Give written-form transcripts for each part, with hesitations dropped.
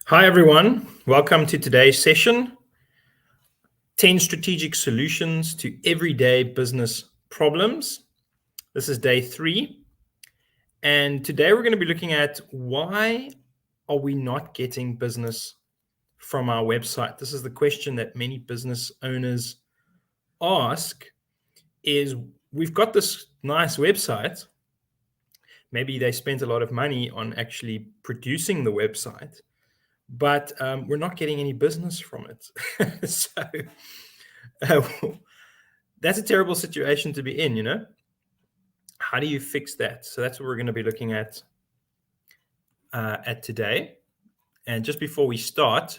Hi, everyone. Welcome to today's session, 10 strategic solutions to everyday business problems. This is day 3. And today we're going to be looking at why are we not getting business from our website? This is the question that many business owners ask is we've got this nice website. Maybe they spent a lot of money on actually producing the website, but we're not getting any business from it. So that's a terrible situation to be in, you know? How do you fix that? So that's what we're going to be looking at today. And just before we start,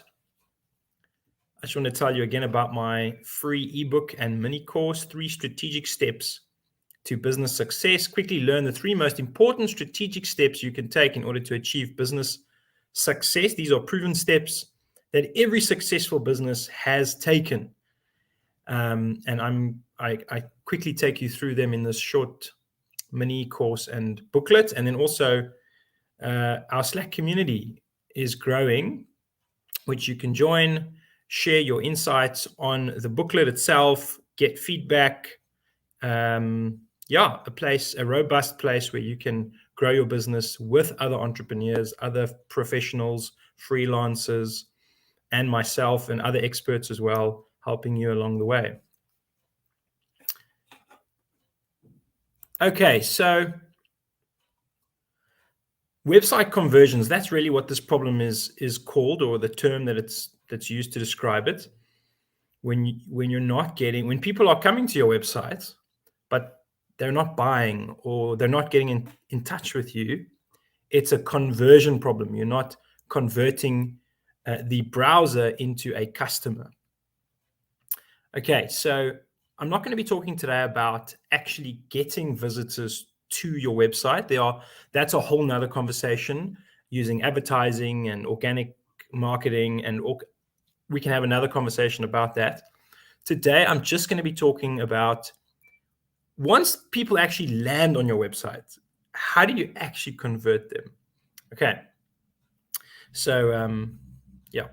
I just want to tell you again about my free ebook and mini course, 3 strategic steps to business success. Quickly learn the 3 most important strategic steps you can take in order to achieve business success. These are proven steps that every successful business has taken. And I quickly take you through them in this short mini course and booklet. And then also our Slack community is growing, which you can join, share your insights on the booklet itself, get feedback. A robust place where you can grow your business with other entrepreneurs, other professionals, freelancers, and myself and other experts as well, helping you along the way. Okay, so website conversions, that's really what this problem is called, or the term that's used to describe it. When people are coming to your website, but they're not buying or they're not getting in touch with you, it's a conversion problem. You're not converting the browser into a customer. Okay, so I'm not going to be talking today about actually getting visitors to your website. That's a whole nother conversation, using advertising and organic marketing, and we can have another conversation about that. Today, I'm just going to be talking about once people actually land on your website, how do you actually convert them? Okay, so yeah.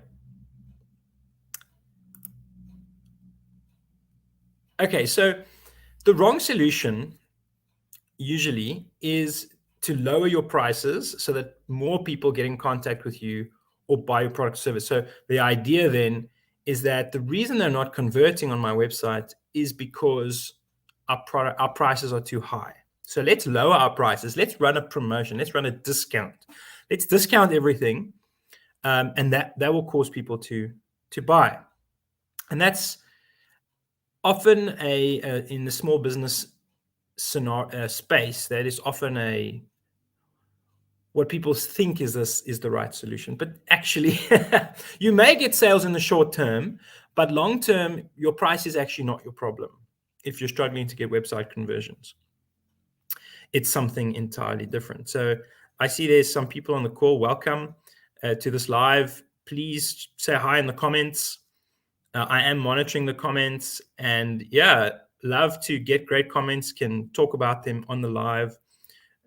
Okay, so the wrong solution usually is to lower your prices so that more people get in contact with you or buy your product or service. So the idea then is that the reason they're not converting on my website is because our prices are too high. So let's lower our prices. Let's run a promotion. Let's run a discount. Let's discount everything, and that will cause people to buy. And that's often in the small business scenario space, that is often what people think is the right solution. But actually, you may get sales in the short term, but long term, your price is actually not your problem. If you're struggling to get website conversions, it's something entirely different. So I see there's some people on the call. Welcome to this live. Please say hi in the comments. I am monitoring the comments, and love to get great comments, can talk about them on the live.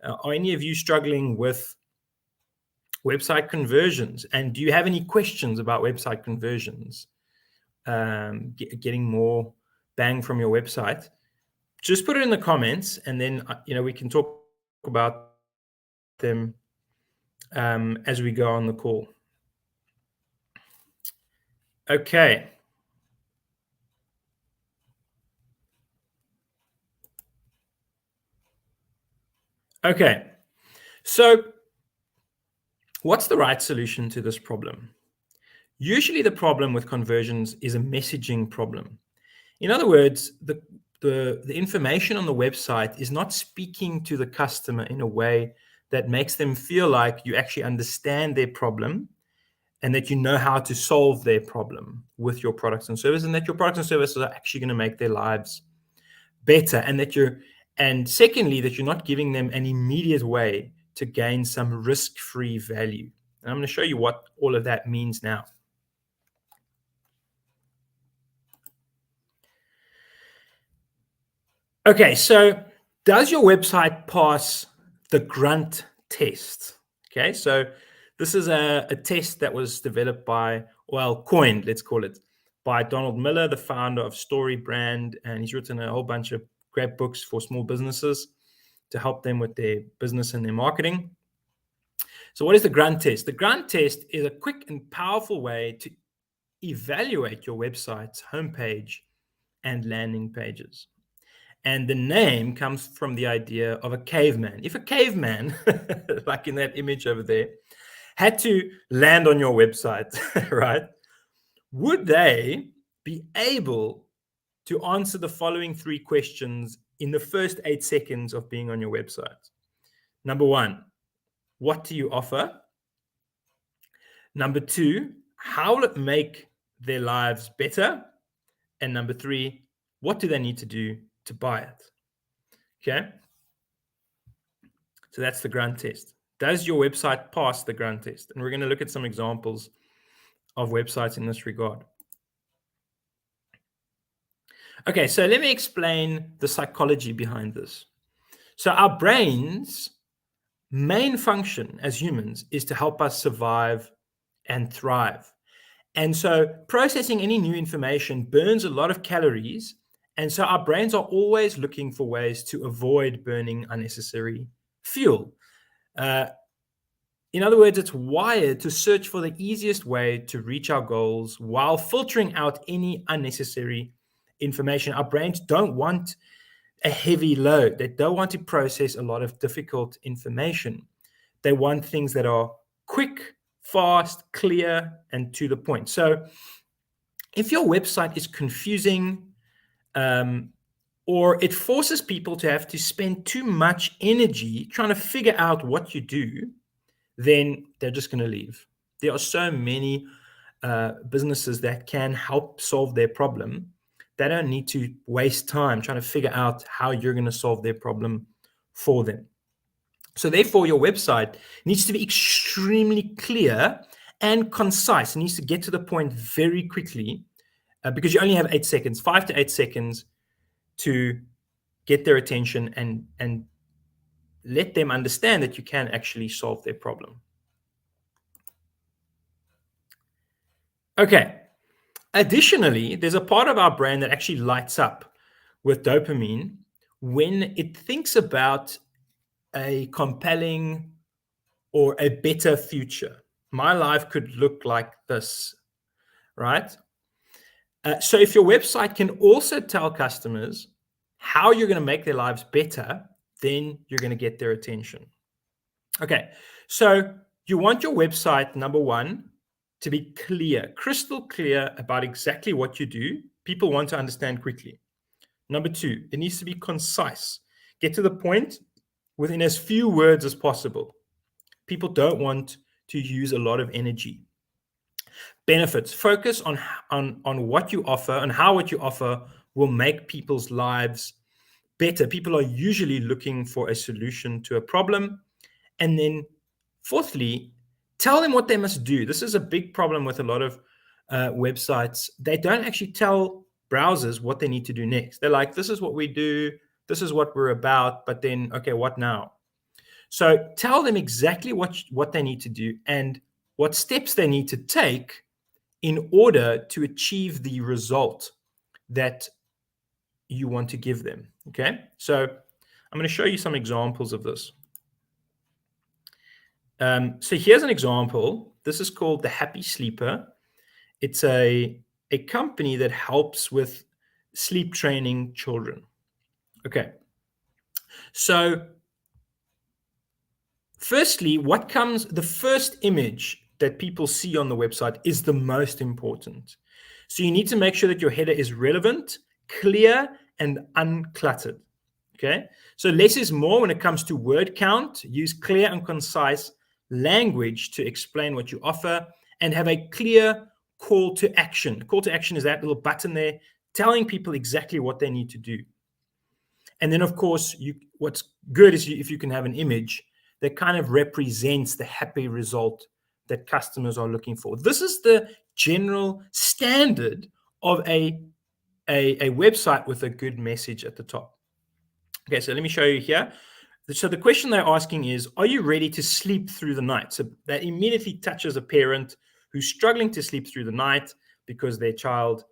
Are any of you struggling with website conversions? And do you have any questions about website conversions? Getting more bang from your website? Just put it in the comments, and then we can talk about them as we go on the call. Okay. Okay. So what's the right solution to this problem? Usually the problem with conversions is a messaging problem. In other words, the information on the website is not speaking to the customer in a way that makes them feel like you actually understand their problem and that you know how to solve their problem with your products and services, and that your products and services are actually going to make their lives better, and secondly, that you're not giving them an immediate way to gain some risk-free value. And I'm going to show you what all of that means now. Okay, so does your website pass the grunt test? Okay, so This is a test that was developed by, well, coined, let's call it, by Donald Miller, the founder of Story Brand. And he's written a whole bunch of great books for small businesses to help them with their business and their marketing. So what is the grunt test? The grunt test is a quick and powerful way to evaluate your website's homepage and landing pages. And the name comes from the idea of a caveman. If a caveman, like in that image over there, had to land on your website, right, would they be able to answer the following 3 questions in the first 8 seconds of being on your website? Number 1, what do you offer? Number 2, how will it make their lives better? And number 3, what do they need to do to buy it? Okay. So that's the grunt test. Does your website pass the grunt test? And we're going to look at some examples of websites in this regard. Okay, so let me explain the psychology behind this. So our brain's main function as humans is to help us survive and thrive. And so processing any new information burns a lot of calories. And so our brains are always looking for ways to avoid burning unnecessary fuel. In other words, it's wired to search for the easiest way to reach our goals while filtering out any unnecessary information. Our brains don't want a heavy load. They don't want to process a lot of difficult information. They want things that are quick, fast, clear, and to the point. So if your website is confusing, or it forces people to have to spend too much energy trying to figure out what you do, then they're just going to leave. There are so many businesses that can help solve their problem. They don't need to waste time trying to figure out how you're going to solve their problem for them. So therefore, your website needs to be extremely clear and concise. It needs to get to the point very quickly because you only have 8 seconds, 5 to 8 seconds to get their attention and let them understand that you can actually solve their problem. Okay. Additionally, there's a part of our brain that actually lights up with dopamine when it thinks about a compelling or a better future. My life could look like this, right? So if your website can also tell customers how you're going to make their lives better, then you're going to get their attention. Okay, so you want your website, number 1, to be clear, crystal clear about exactly what you do. People want to understand quickly. Number 2, it needs to be concise. Get to the point within as few words as possible. People don't want to use a lot of energy. Benefits. Focus on what you offer and how what you offer will make people's lives better. People are usually looking for a solution to a problem. And then fourthly, tell them what they must do. This is a big problem with a lot of websites. They don't actually tell browsers what they need to do next. They're like, this is what we do. This is what we're about. But then, okay, what now? So tell them exactly what they need to do and what steps they need to take in order to achieve the result that you want to give them. Okay, so I'm going to show you some examples of this. So here's an example. This is called the Happy Sleeper. It's a company that helps with sleep training children. Okay, so firstly, the first image that people see on the website is the most important. So you need to make sure that your header is relevant, clear, and uncluttered. Okay, so less is more when it comes to word count. Use clear and concise language to explain what you offer and have a clear call to action. Call to action is that little button there telling people exactly what they need to do. And then, of course, what's good is if you can have an image that kind of represents the happy result that customers are looking for. This is the general standard of a website with a good message at the top. Okay, so let me show you here. So the question they're asking is, are you ready to sleep through the night? So that immediately touches a parent who's struggling to sleep through the night because their child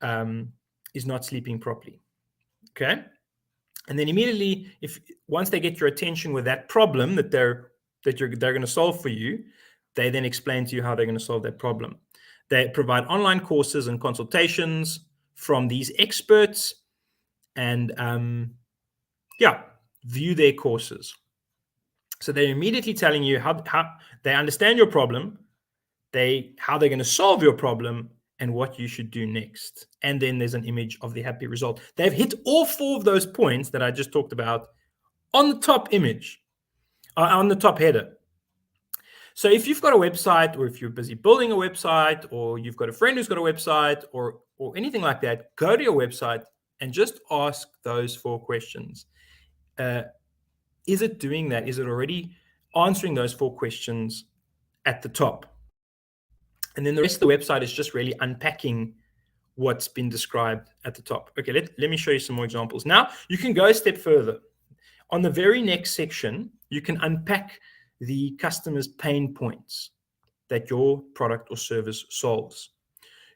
is not sleeping properly. Okay. And then immediately, if once they get your attention with that problem that they're going to solve for you, they then explain to you how they're going to solve that problem. They provide online courses and consultations from these experts, and view their courses. So they're immediately telling you how they understand your problem, how they're going to solve your problem, and what you should do next. And then there's an image of the happy result. They've hit all 4 of those points that I just talked about on the top image, on the top header. So if you've got a website, or if you're busy building a website, or you've got a friend who's got a website, or anything like that, go to your website and just ask those 4 questions. Is it doing that? Is it already answering those 4 questions at the top? And then the rest of the website is just really unpacking what's been described at the top. Okay, let me show you some more examples. Now, you can go a step further. On the very next section, you can unpack the customer's pain points that your product or service solves.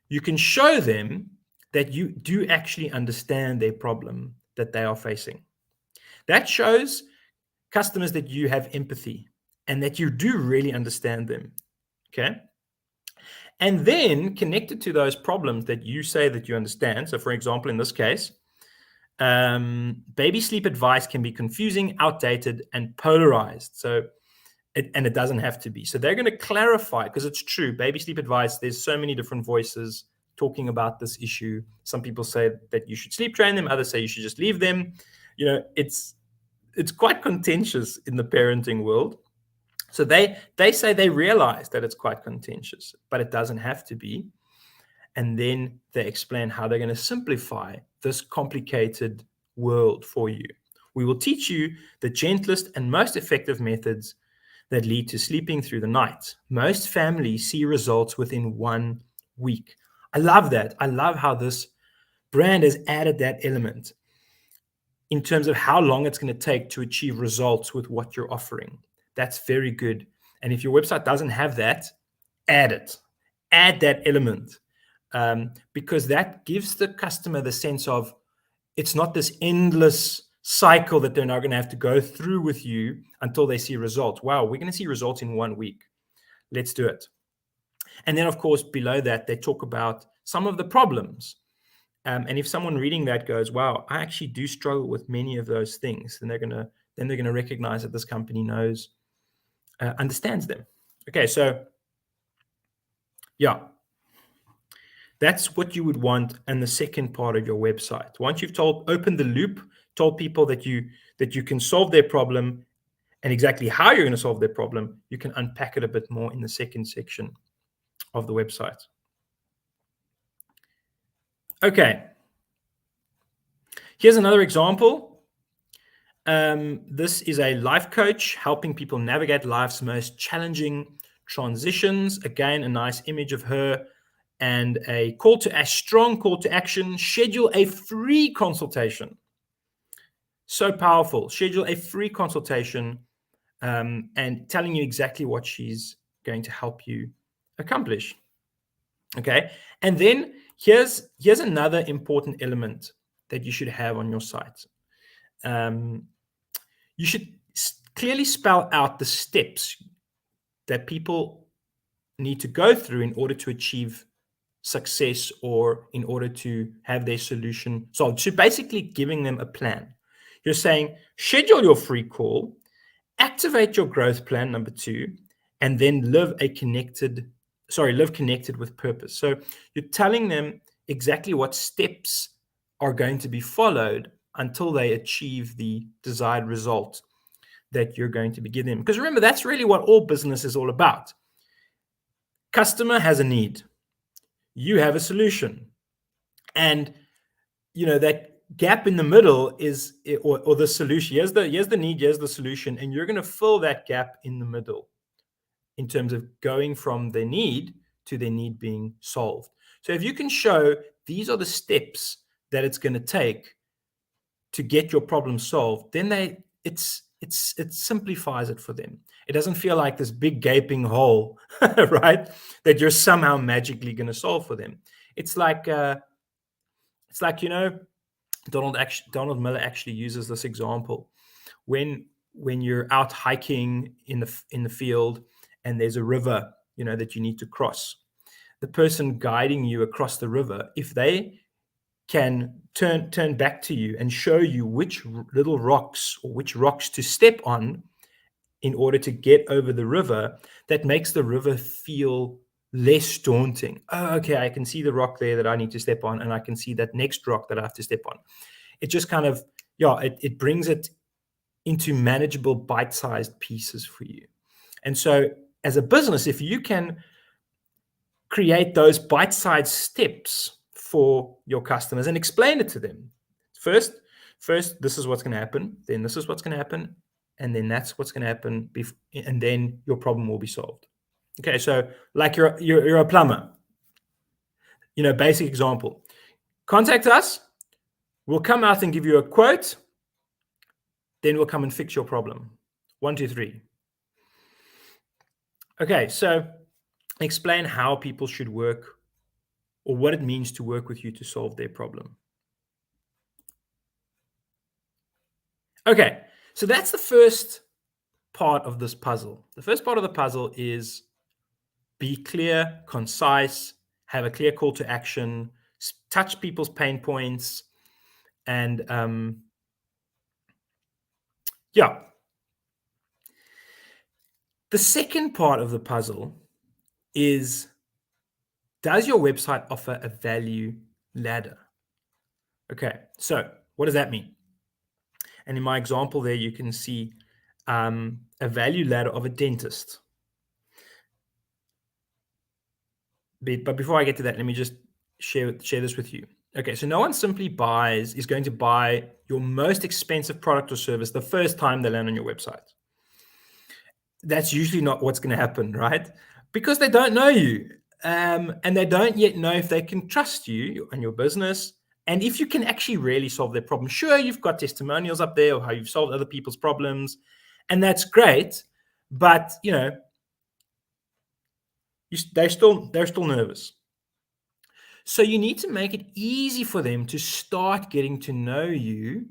You can show them that you do actually understand their problem that they are facing. That shows customers that you have empathy and that you do really understand them. Okay. And then connected to those problems that you say that you understand. So, for example, in this case, baby sleep advice can be confusing, outdated, and polarized. So, it doesn't have to be. So they're going to clarify, because it's true. Baby sleep advice, there's so many different voices talking about this issue. Some people say that you should sleep train them. Others say you should just leave them. It's quite contentious in the parenting world. So they say they realize that it's quite contentious, but it doesn't have to be. And then they explain how they're going to simplify this complicated world for you. We will teach you the gentlest and most effective methods that lead to sleeping through the night. Most families see results within 1 week. I love that. I love how this brand has added that element in terms of how long it's going to take to achieve results with what you're offering. That's very good. And if your website doesn't have that, add it. Add that element, because that gives the customer the sense of it's not this endless cycle that they're now going to have to go through with you until they see results. Wow, we're going to see results in 1 week. Let's do it. And then, of course, below that, they talk about some of the problems. And if someone reading that goes, wow, I actually do struggle with many of those things, then they're going to recognize that this company understands them. Okay, so yeah, that's what you would want in the second part of your website. Once you've opened the loop, told people that you can solve their problem and exactly how you're going to solve their problem, you can unpack it a bit more in the second section of the website. Okay. Here's another example. This is a life coach helping people navigate life's most challenging transitions. Again, a nice image of her and a strong call to action. Schedule a free consultation. So powerful. Schedule a free consultation, and telling you exactly what she's going to help you accomplish. Okay. And then here's another important element that you should have on your site. You should clearly spell out the steps that people need to go through in order to achieve success or in order to have their solution solved. So basically giving them a plan. You're saying, schedule your free call, activate your growth plan, number 2, and then live connected with purpose. So you're telling them exactly what steps are going to be followed until they achieve the desired result that you're going to be giving them. Because remember, that's really what all business is all about. Customer has a need. You have a solution. And, that gap in the middle is, or the solution. Here's the need, here's the solution. And you're going to fill that gap in the middle in terms of going from their need to their need being solved. So if you can show these are the steps that it's going to take to get your problem solved, then it's it simplifies it for them. It doesn't feel like this big gaping hole, right? That you're somehow magically going to solve for them. It's like Donald Miller actually uses this example when you're out hiking in the field and there's a river, that you need to cross. The person guiding you across the river, if they can turn back to you and show you which little rocks or which rocks to step on in order to get over the river, that makes the river feel less daunting. Oh, okay, I can see the rock there that I need to step on, and I can see that next rock that I have to step on. It just kind of, it brings it into manageable bite-sized pieces for you. And so as a business, if you can create those bite-sized steps for your customers and explain it to them. First, this is what's going to happen. Then this is what's going to happen. And then that's what's going to happen. And then your problem will be solved. Okay, so like you're a plumber. Basic example. Contact us. We'll come out and give you a quote. Then we'll come and fix your problem. 1, 2, 3. Okay, so explain how people should work or what it means to work with you to solve their problem. Okay, so that's the first part of this puzzle. The first part of the puzzle is be clear, concise, have a clear call to action, touch people's pain points, and The second part of the puzzle is, does your website offer a value ladder? Okay, so what does that mean? And in my example there, you can see a value ladder of a dentist. But before I get to that, let me just share this with you. Okay, so no one simply is going to buy your most expensive product or service the first time they land on your website. That's usually not what's going to happen, right? Because they don't know you, and they don't yet know if they can trust you and your business, and if you can actually really solve their problem. Sure, you've got testimonials up there of how you've solved other people's problems, and that's great, but they're still nervous. So you need to make it easy for them to start getting to know you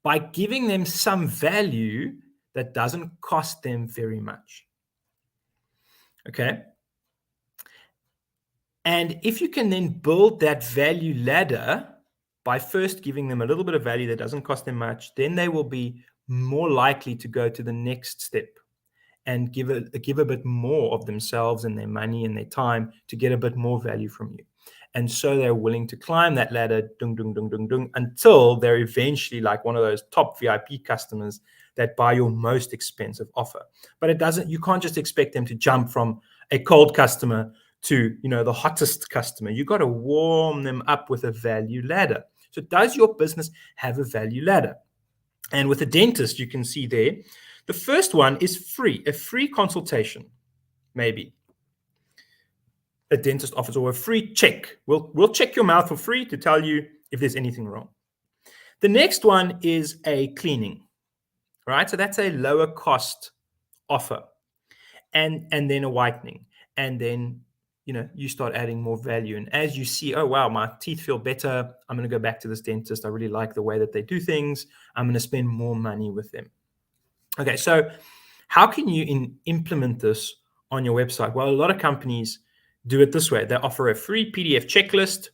by giving them some value that doesn't cost them very much. Okay. And if you can then build that value ladder by first giving them a little bit of value that doesn't cost them much, then they will be more likely to go to the next step and give a bit more of themselves and their money and their time to get a bit more value from you. And so they're willing to climb that ladder, until they're eventually like one of those top VIP customers that buy your most expensive offer. But you can't just expect them to jump from a cold customer to, the hottest customer. You got to warm them up with a value ladder. So does your business have a value ladder? And with a dentist, you can see there, the first one is free, a free consultation, maybe. A dentist offers, or a free check. We'll check your mouth for free to tell you if there's anything wrong. The next one is a cleaning, right? So that's a lower cost offer. And then a whitening. And then, you start adding more value. And as you see, oh, wow, my teeth feel better. I'm going to go back to this dentist. I really like the way that they do things. I'm going to spend more money with them. Okay, so how can you implement this on your website? Well, a lot of companies do it this way. They offer a free PDF checklist,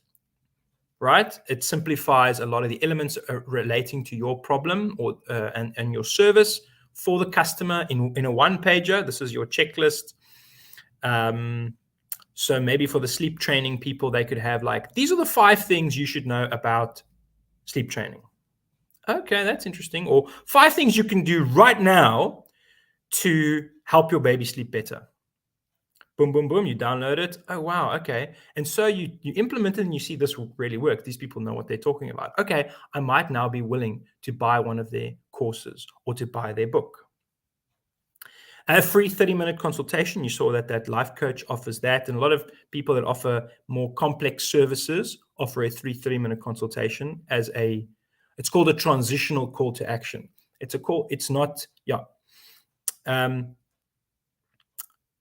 right? It simplifies a lot of the elements relating to your problem or and your service for the customer in a one-pager. This is your checklist. So maybe for the sleep training people, they could have these are the 5 things you should know about sleep training. Okay, that's interesting. Or 5 things you can do right now to help your baby sleep better. Boom, boom, boom. You download it. Oh, wow. Okay. And so you implement it and you see this will really work. These people know what they're talking about. Okay, I might now be willing to buy one of their courses or to buy their book. A free 30-minute consultation. You saw that Life Coach offers that. And a lot of people that offer more complex services offer a free 30-minute consultation it's called a transitional call to action. It's not,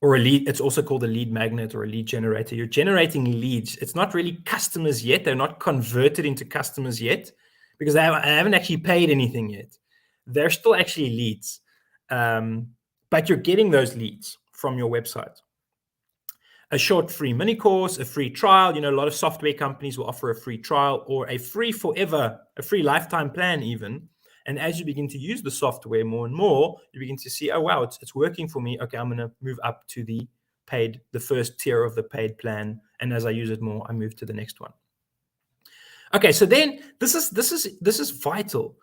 or a lead. It's also called a lead magnet or a lead generator. You're generating leads. It's not really customers yet. They're not converted into customers yet because I haven't actually paid anything yet. They're still actually leads. But you're getting those leads from your website. A short free mini course, a free trial. A lot of software companies will offer a free trial or a free forever, a free lifetime plan even. And as you begin to use the software more and more, you begin to see, oh, wow, it's working for me. Okay, I'm going to move up to the first tier of the paid plan. And as I use it more, I move to the next one. Okay, so then this is vital.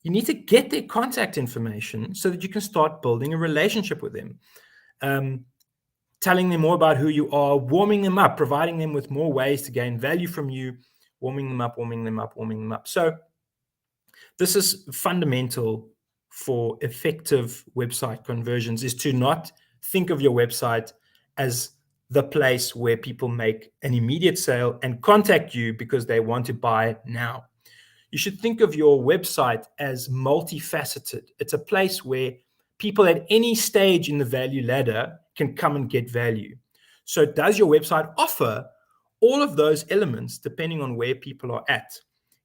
You need to get their contact information so that you can start building a relationship with them. Telling them more about who you are, warming them up, providing them with more ways to gain value from you, warming them up. So this is fundamental for effective website conversions, is to not think of your website as the place where people make an immediate sale and contact you because they want to buy now. You should think of your website as multifaceted. It's a place where people at any stage in the value ladder can come and get value. So does your website offer all of those elements depending on where people are at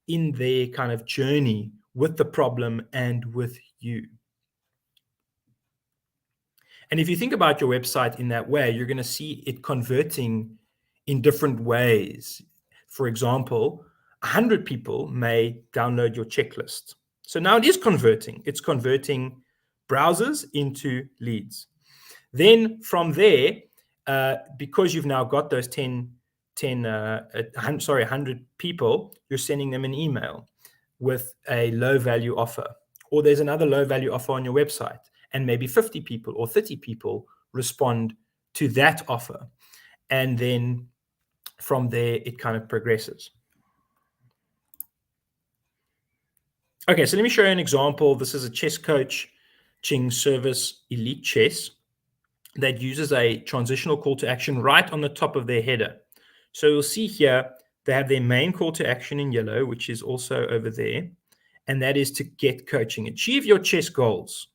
in their kind of journey with the problem and with you? And if you think about your website in that way, you're going to see it converting in different ways. For example, 100 people may download your checklist. So now it is converting. It's converting browsers into leads. Then from there, because you've now got those 100 people, you're sending them an email with a low value offer, or there's another low value offer on your website, and maybe 50 people or 30 people respond to that offer. And then from there, it kind of progresses. Okay, so let me show you an example. This is a chess coaching service, Elite Chess, that uses a transitional call to action right on the top of their header. So you'll see here, they have their main call to action in yellow, which is also over there. And that is to get coaching. Achieve your chess goals.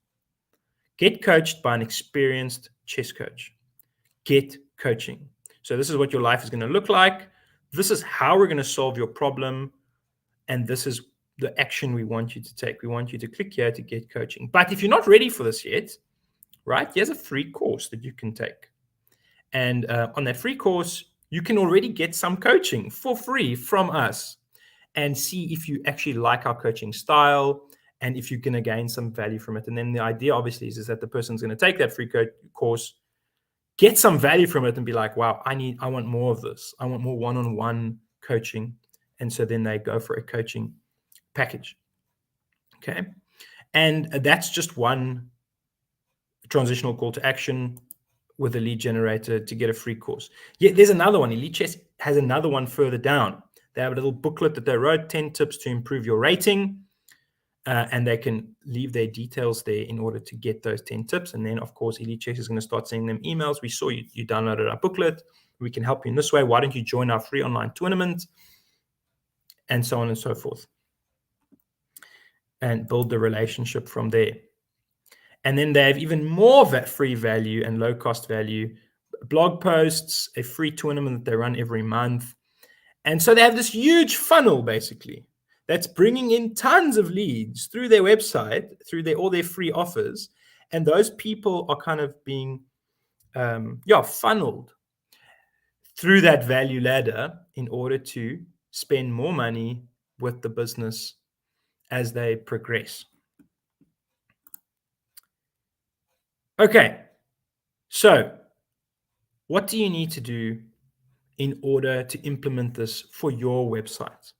Get coached by an experienced chess coach. Get coaching. So this is what your life is going to look like. This is how we're going to solve your problem. And this is the action we want you to take. We want you to click here to get coaching. But if you're not ready for this yet, right, here's a free course that you can take. And on that free course, you can already get some coaching for free from us and see if you actually like our coaching style and if you're going to gain some value from it. And then the idea, obviously, is that the person's going to take that free course, get some value from it, and be like, wow, I want more of this. I want more one-on-one coaching. And so then they go for a coaching package. Okay. And that's just one transitional call to action with a lead generator to get a free course. Yeah, there's another one. Elite Chess has another one further down. They have a little booklet that they wrote, 10 tips to improve your rating. And they can leave their details there in order to get those 10 tips. And then, of course, Elite Chess is going to start sending them emails. We saw you downloaded our booklet. We can help you in this way. Why don't you join our free online tournament? And so on and so forth. And build the relationship from there. And then they have even more free value and low cost value, blog posts, a free tournament that they run every month. And so they have this huge funnel, basically, that's bringing in tons of leads through their website, through all their free offers. And those people are kind of being funneled through that value ladder in order to spend more money with the business as they progress. Okay, so what do you need to do in order to implement this for your website?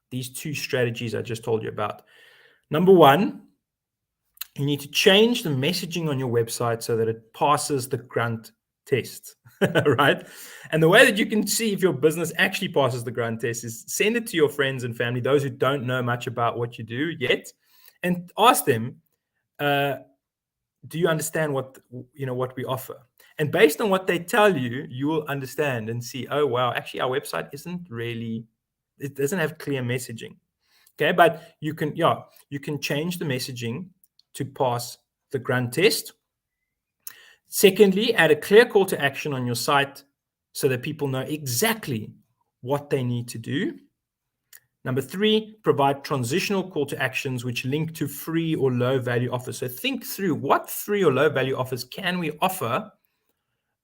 These two strategies I just told you about. Number one, you need to change the messaging on your website so that it passes the grunt test, right? And the way that you can see if your business actually passes the grunt test is send it to your friends and family, those who don't know much about what you do yet, and ask them, do you understand what we offer? And based on what they tell you, you will understand and see, oh, wow, actually our website it doesn't have clear messaging. Okay, but you can change the messaging to pass the grunt test. Secondly, add a clear call to action on your site so that people know exactly what they need to do. Number 3, provide transitional call to actions which link to free or low value offers. So think through what free or low value offers can we offer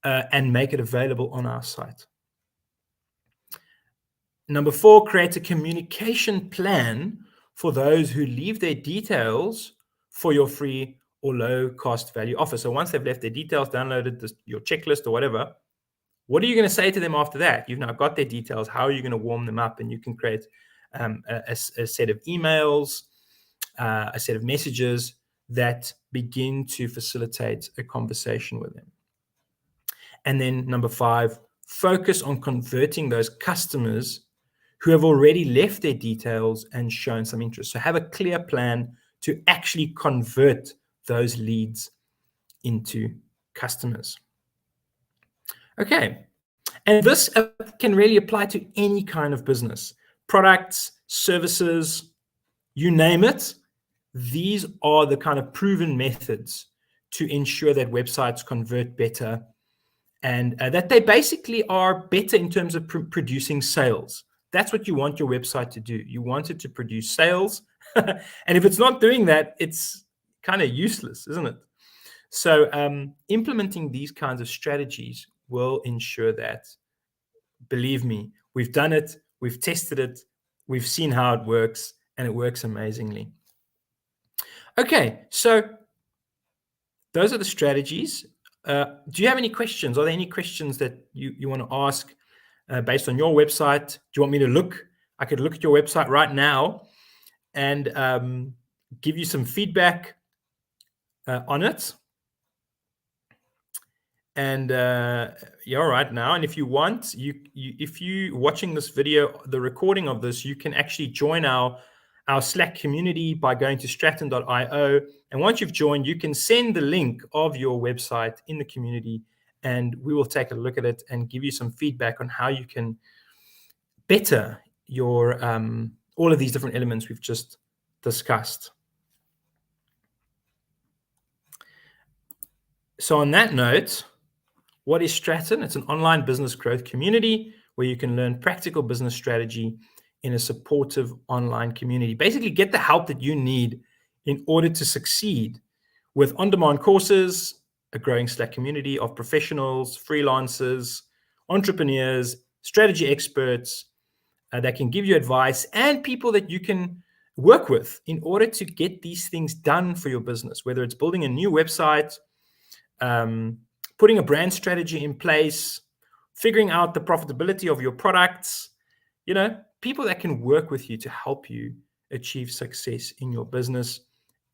and make it available on our site. Number 4, create a communication plan for those who leave their details for your free or low cost value offer. So once they've left their details, downloaded your checklist or whatever, what are you going to say to them after that? You've now got their details. How are you going to warm them up? And you can create a set of emails, a set of messages that begin to facilitate a conversation with them. And then number 5, focus on converting those customers who have already left their details and shown some interest. So have a clear plan to actually convert those leads into customers. Okay. And this can really apply to any kind of business, products, services, you name it. These are the kind of proven methods to ensure that websites convert better and that they basically are better in terms of producing sales. That's what you want your website to do. You want it to produce sales. And if it's not doing that, it's kind of useless, isn't it? So implementing these kinds of strategies will ensure that, believe me, we've done it, we've tested it, we've seen how it works, and it works amazingly. Okay, so those are the strategies. Do you have any questions? Are there any questions that you want to ask based on your website? Do you want me to look? I could look at your website right now and give you some feedback on it. And yeah, right now. And if you want, if you watching this video, the recording of this, you can actually join our Slack community by going to stratton.io. And once you've joined, you can send the link of your website in the community, and we will take a look at it and give you some feedback on how you can better your all of these different elements we've just discussed. So on that note, what is Stratton? It's an online business growth community where you can learn practical business strategy in a supportive online community. Basically, get the help that you need in order to succeed with on-demand courses, a growing Slack community of professionals, freelancers, entrepreneurs, strategy experts that can give you advice, and people that you can work with in order to get these things done for your business, whether it's building a new website, putting a brand strategy in place, figuring out the profitability of your products, people that can work with you to help you achieve success in your business,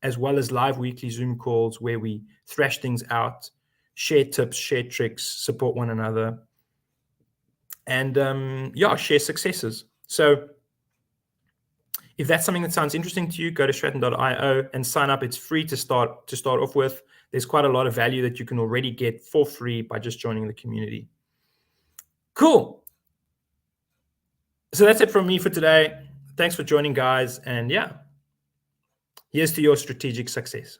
as well as live weekly Zoom calls where we thrash things out, share tips, share tricks, support one another, and share successes. So if that's something that sounds interesting to you, go to stratton.io and sign up. It's free to start off with. There's quite a lot of value that you can already get for free by just joining the community. Cool. So that's it from me for today. Thanks for joining, guys. And yeah, here's to your strategic success.